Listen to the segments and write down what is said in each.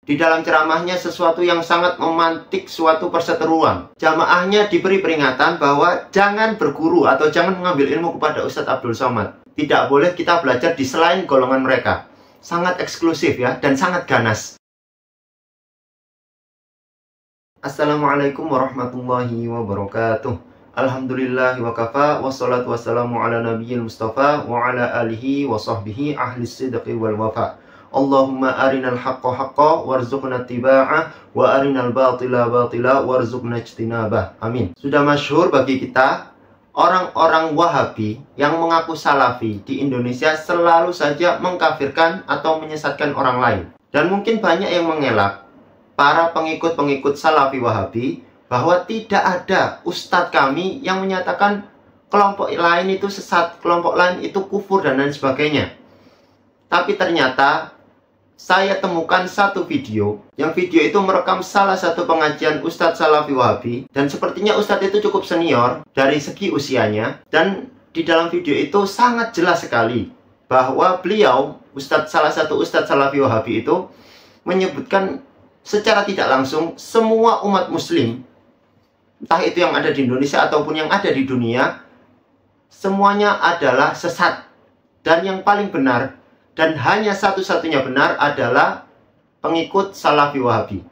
Di dalam ceramahnya sesuatu yang sangat memantik suatu perseteruan. Jamaahnya diberi peringatan bahwa jangan berguru atau jangan mengambil ilmu kepada Ustadz Abdul Somad. Tidak boleh kita belajar di selain golongan mereka. Sangat eksklusif ya, dan sangat ganas. Assalamualaikum warahmatullahi wabarakatuh. Alhamdulillah wa kafa, wassalatu wassalamu ala nabiyil mustafa wa ala alihi wa sahbihi ahli sidqi wal wafa. Allahumma arinal haqqa haqqa warzuqna tiba'ah wa arinal batila batila warzuqna ijtinabah. Amin. Sudah masyhur bagi kita, orang-orang Wahabi yang mengaku Salafi di Indonesia selalu saja mengkafirkan atau menyesatkan orang lain. Dan mungkin banyak yang mengelak para pengikut-pengikut Salafi Wahabi bahwa tidak ada ustadz kami yang menyatakan kelompok lain itu sesat, kelompok lain itu kufur, dan lain sebagainya. Tapi ternyata saya temukan satu video, yang video itu merekam salah satu pengajian Ustadz Salafi Wahabi, dan sepertinya Ustadz itu cukup senior dari segi usianya, dan di dalam video itu sangat jelas sekali bahwa beliau, salah satu Ustadz Salafi Wahabi itu menyebutkan secara tidak langsung semua umat muslim, entah itu yang ada di Indonesia ataupun yang ada di dunia, semuanya adalah sesat. Dan yang paling benar, dan hanya satu-satunya benar adalah pengikut Salafi Wahabi.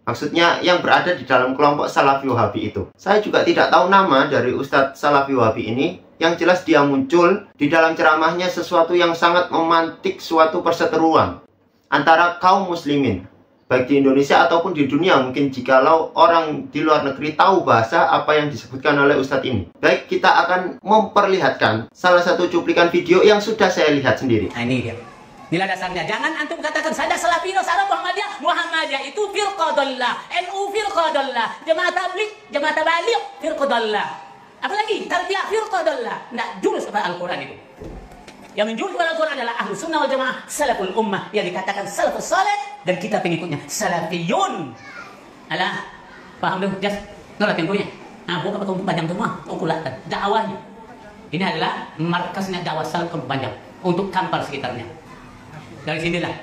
Maksudnya yang berada di dalam kelompok Salafi Wahabi itu. Saya juga tidak tahu nama dari Ustadz Salafi Wahabi ini. Yang jelas dia muncul di dalam ceramahnya sesuatu yang sangat memantik suatu perseteruan antara kaum muslimin, baik di Indonesia ataupun di dunia. Mungkin jikalau orang di luar negeri tahu bahasa apa yang disebutkan oleh Ustadz ini. Baik, kita akan memperlihatkan salah satu cuplikan video yang sudah saya lihat sendiri. Nah, ini dia. Inilah dasarnya. Jangan antum katakan saya Salafino, saya Muhammadiyah. Muhammadiyah itu firqah dhallah, NU firqah dhallah, Jamaah Tabligh, Jamaah Tabaligh firqah dhallah. Apalagi Tarbiyah firqah dhallah. Enggak jurus pada Al-Qur'an itu. Yang menjurus pada Al-Quran adalah Ahlus Sunnah wal Jamaah, Salaful Ummah, yang dikatakan Salafus Saleh, dan kita pengikutnya Salafiyun. Alah, paham dong? Jas, nolak pintunya. Nah, buka patung panjang semua, ukulatan, dakwahnya. Ini adalah markasnya dakwah Salaf panjang untuk kampar sekitarnya. Dari sinilah,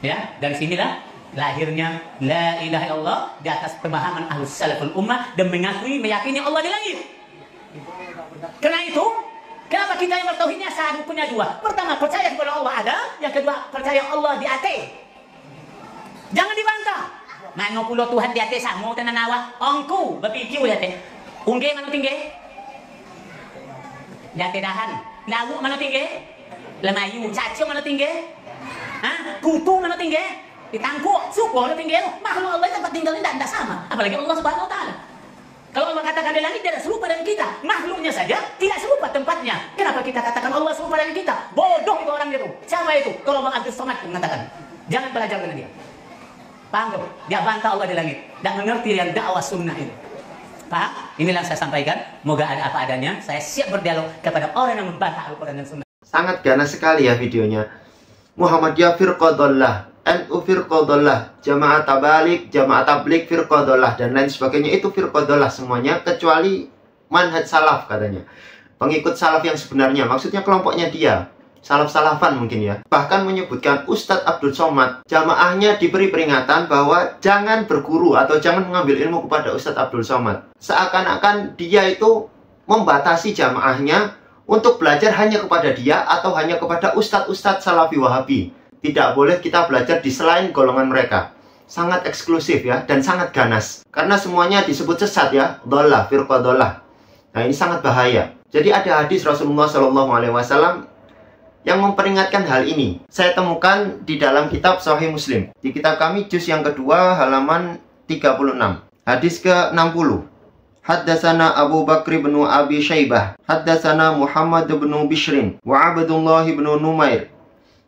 ya, dari sinilah lahirnya La ilaha illallah di atas pemahaman Ahlus Salaful Ummah dan meyakini Allah di langit. Karena itu, kenapa kita yang bertauhidnya satu punya dua? Pertama, percaya kepada Allah ada. Yang kedua, percaya Allah di atas. Jangan dibantah. Mana pulau Tuhan di atas sama tenan awak. Ongku berpikir di atas. Ungge mana tinggi? Di atas dahan. Lawu mana tinggi? Lemayu. Cacing mana tinggi? Hah? Kutu mana tinggi? Ditangkuk. Suku mana tinggi? Makhluk Allah tempat tinggalnya tidak sama. Apalagi Allah Subhanahu Wa Taala. Kalau Allah katakan di langit, tidak serupa dengan kita. Makhluknya saja tidak serupa tempatnya. Kenapa kita katakan Allah serupa dengan kita? Bodoh itu orang itu. Siapa itu? Kalau Bang Abdul Somad mengatakan, jangan belajar dengan dia. Paham? Dia bantah Allah di langit. Dan mengerti yang dakwah sunnah itu. Paham? Inilah yang saya sampaikan. Moga ada apa adanya. Saya siap berdialog kepada orang yang membantah Al-Quran dan sunnah. Sangat ganas sekali ya videonya. Muhammadiyah firqah dhallah, NU firqah dhallah, Jamaah Tabligh, Jamaah Tabligh firqah dhallah, dan lain sebagainya. Itu firqah dhallah semuanya, kecuali manhaj salaf katanya. Pengikut salaf yang sebenarnya, maksudnya kelompoknya dia. Salaf-salafan mungkin ya. Bahkan menyebutkan Ustadz Abdul Somad, jamaahnya diberi peringatan bahwa jangan berguru atau jangan mengambil ilmu kepada Ustadz Abdul Somad. Seakan-akan dia itu membatasi jamaahnya untuk belajar hanya kepada dia atau hanya kepada Ustadz-Ustadz Salafi Wahabi. Tidak boleh kita belajar di selain golongan mereka. Sangat eksklusif ya, dan sangat ganas. Karena semuanya disebut sesat ya, dhallah, firqah dhallah. Nah, ini sangat bahaya. Jadi ada hadis Rasulullah SAW yang memperingatkan hal ini. Saya temukan di dalam kitab Sahih Muslim. Di kitab kami juz yang kedua halaman 36. Hadis ke-60. Haddatsana Abu Bakr bin Abi Syaibah, haddatsana Muhammad bin Bishrin wa Abdullah bin Numair.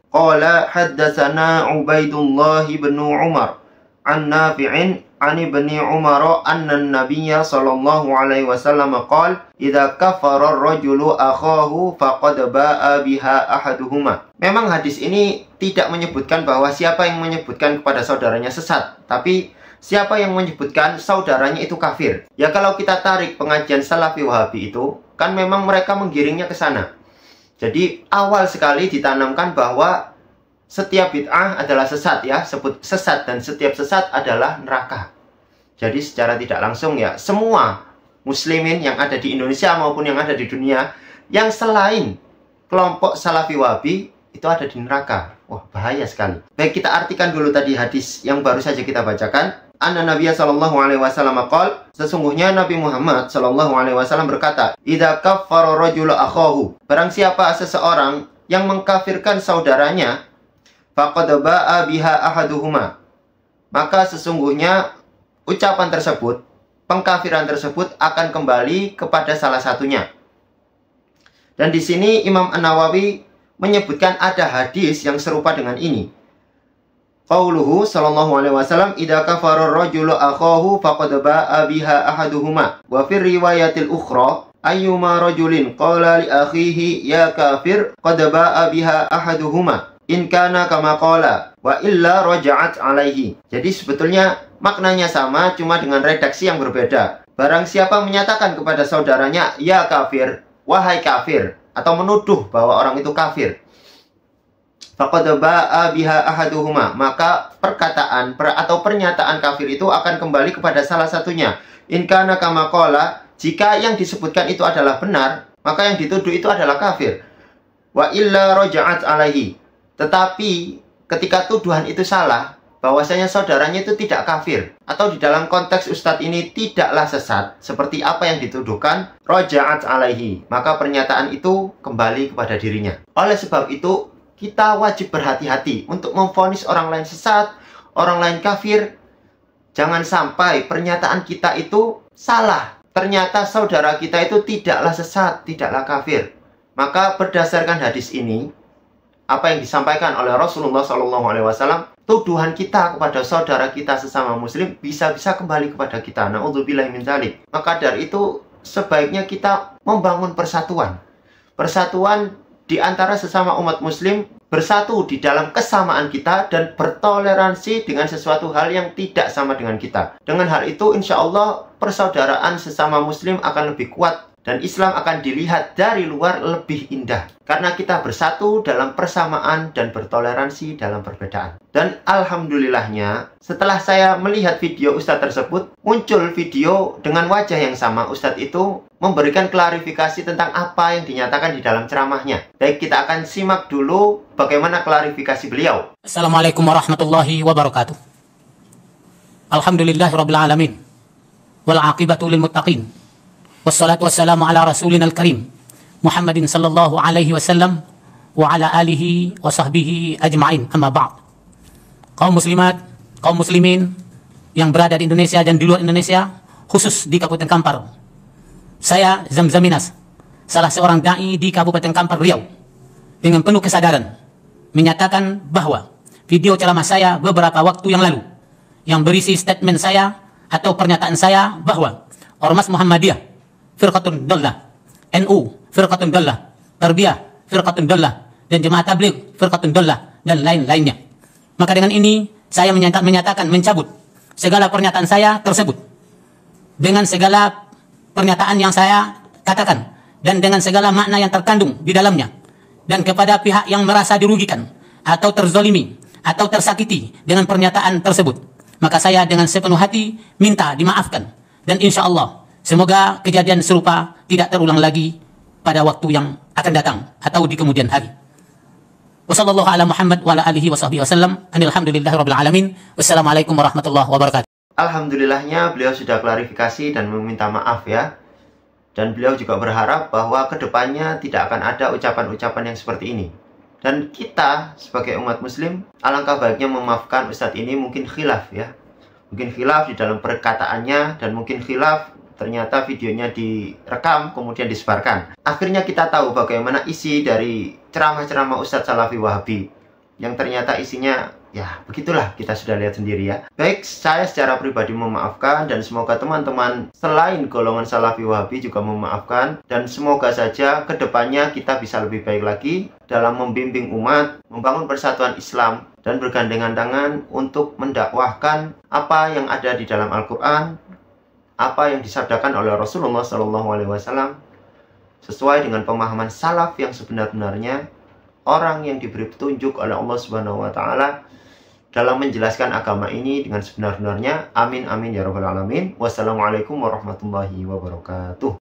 Qala haddatsana Ubaidullah bin Umar an Nafi'in an ibni Umar anna an-nabiy sallallahu alaihi wasallam qala idza kafara ar-rajulu akhahu faqad ba'a biha ahaduhuma. Memang hadis ini tidak menyebutkan bahwa siapa yang menyebutkan kepada saudaranya sesat, tapi siapa yang menyebutkan saudaranya itu kafir. Ya, kalau kita tarik pengajian Salafi Wahabi itu, kan memang mereka menggiringnya ke sana. Jadi awal sekali ditanamkan bahwa setiap bid'ah adalah sesat ya, sebut sesat, dan setiap sesat adalah neraka. Jadi secara tidak langsung ya, semua muslimin yang ada di Indonesia maupun yang ada di dunia yang selain kelompok Salafi Wahabi itu ada di neraka. Wah, bahaya sekali. Baik, kita artikan dulu tadi hadis yang baru saja kita bacakan. Anna Nabiya sallallahu alaihi wasallam qol, sesungguhnya Nabi Muhammad sallallahu alaihi wasallam berkata, "Idza kaffara rajulu akhahu." Barang siapa seseorang yang mengkafirkan saudaranya, faqad ba'a biha ahaduhuma. Maka sesungguhnya ucapan tersebut, pengkafiran tersebut akan kembali kepada salah satunya. Dan di sini Imam An-Nawawi menyebutkan ada hadis yang serupa dengan ini. Qauluhu sallallahu alaihi wasallam, idza kafara ar-rajulu akhahu faqad ba'a biha ahaduhuma. Wa fi riwayatil ukhra, ayyuma rajulin qala li akhihi ya kafir qad ba'a biha ahaduhuma in kana kama qala wa illa raja'at alaihi. Jadi sebetulnya maknanya sama, cuma dengan redaksi yang berbeda. Barang siapa menyatakan kepada saudaranya ya kafir, wahai kafir, atau menuduh bahwa orang itu kafir, faqad ba'a biha ahaduhuma, maka perkataan atau pernyataan kafir itu akan kembali kepada salah satunya. In kana kama qala, jika yang disebutkan itu adalah benar, maka yang dituduh itu adalah kafir. Wa illa raja'at alaihi. Tetapi ketika tuduhan itu salah, bahwasanya saudaranya itu tidak kafir, atau di dalam konteks ustadz ini tidaklah sesat seperti apa yang dituduhkan, raja'at alaihi, maka pernyataan itu kembali kepada dirinya. Oleh sebab itu, kita wajib berhati-hati untuk memvonis orang lain sesat, orang lain kafir. Jangan sampai pernyataan kita itu salah. Ternyata saudara kita itu tidaklah sesat, tidaklah kafir. Maka berdasarkan hadis ini, apa yang disampaikan oleh Rasulullah SAW, tuduhan kita kepada saudara kita sesama muslim bisa-bisa kembali kepada kita. Na'udzubillahi min dzalik. Maka dari itu sebaiknya kita membangun persatuan. Persatuan di antara sesama umat muslim, bersatu di dalam kesamaan kita dan bertoleransi dengan sesuatu hal yang tidak sama dengan kita. Dengan hal itu, insya Allah persaudaraan sesama muslim akan lebih kuat dan Islam akan dilihat dari luar lebih indah. Karena kita bersatu dalam persamaan dan bertoleransi dalam perbedaan. Dan alhamdulillahnya, setelah saya melihat video Ustadz tersebut, muncul video dengan wajah yang sama. Ustadz itu memberikan klarifikasi tentang apa yang dinyatakan di dalam ceramahnya. Baik, kita akan simak dulu bagaimana klarifikasi beliau. Assalamualaikum warahmatullahi wabarakatuh. Alhamdulillahirabbil alamin. Wal aqibatu lil muttaqin. Wassalatu wassalamu ala rasulina al-karim Muhammadin sallallahu alaihi wasallam wa ala alihi wa sahbihi ajma'in, amma ba'd. Kaum muslimat, kaum muslimin yang berada di Indonesia dan di luar Indonesia, khusus di Kabupaten Kampar. Saya Zamzaminas, salah seorang dai di Kabupaten Kampar, Riau, dengan penuh kesadaran menyatakan bahwa video ceramah saya beberapa waktu yang lalu yang berisi statement saya atau pernyataan saya bahwa Ormas Muhammadiyah Firqatun Dallah, NU Firqatun Dallah, Tarbiyah Firqatun Dallah, dan Jemaah Tabligh Firqatun Dallah, dan lain-lainnya. Maka dengan ini saya menyatakan mencabut segala pernyataan saya tersebut, dengan segala pernyataan yang saya katakan dan dengan segala makna yang terkandung di dalamnya, dan kepada pihak yang merasa dirugikan atau terzolimi atau tersakiti dengan pernyataan tersebut, maka saya dengan sepenuh hati minta dimaafkan, dan insya Allah semoga kejadian serupa tidak terulang lagi pada waktu yang akan datang atau di kemudian hari. Wassallallahu ala Muhammad wa ala alihi wa sahbihi wasallam. Alhamdulillahirabbil alamin. Wassalamualaikum warahmatullahi wabarakatuh. Alhamdulillahnya beliau sudah klarifikasi dan meminta maaf ya. Dan beliau juga berharap bahwa kedepannya tidak akan ada ucapan-ucapan yang seperti ini. Dan kita sebagai umat muslim, alangkah baiknya memaafkan Ustadz ini. Mungkin khilaf ya. Mungkin khilaf di dalam perkataannya, dan mungkin khilaf ternyata videonya direkam kemudian disebarkan. Akhirnya kita tahu bagaimana isi dari ceramah-ceramah Ustadz Salafi Wahabi, yang ternyata isinya ya begitulah, kita sudah lihat sendiri ya. Baik, saya secara pribadi memaafkan, dan semoga teman-teman selain golongan Salafi Wahabi juga memaafkan, dan semoga saja kedepannya kita bisa lebih baik lagi dalam membimbing umat, membangun persatuan Islam, dan bergandengan tangan untuk mendakwahkan apa yang ada di dalam Al-Quran, apa yang disabdakan oleh Rasulullah SAW, sesuai dengan pemahaman salaf yang sebenar-benarnya, orang yang diberi petunjuk oleh Allah Subhanahu wa taala dalam menjelaskan agama ini dengan sebenar-benarnya. Amin amin ya rabbal alamin. Wassalamualaikum warahmatullahi wabarakatuh.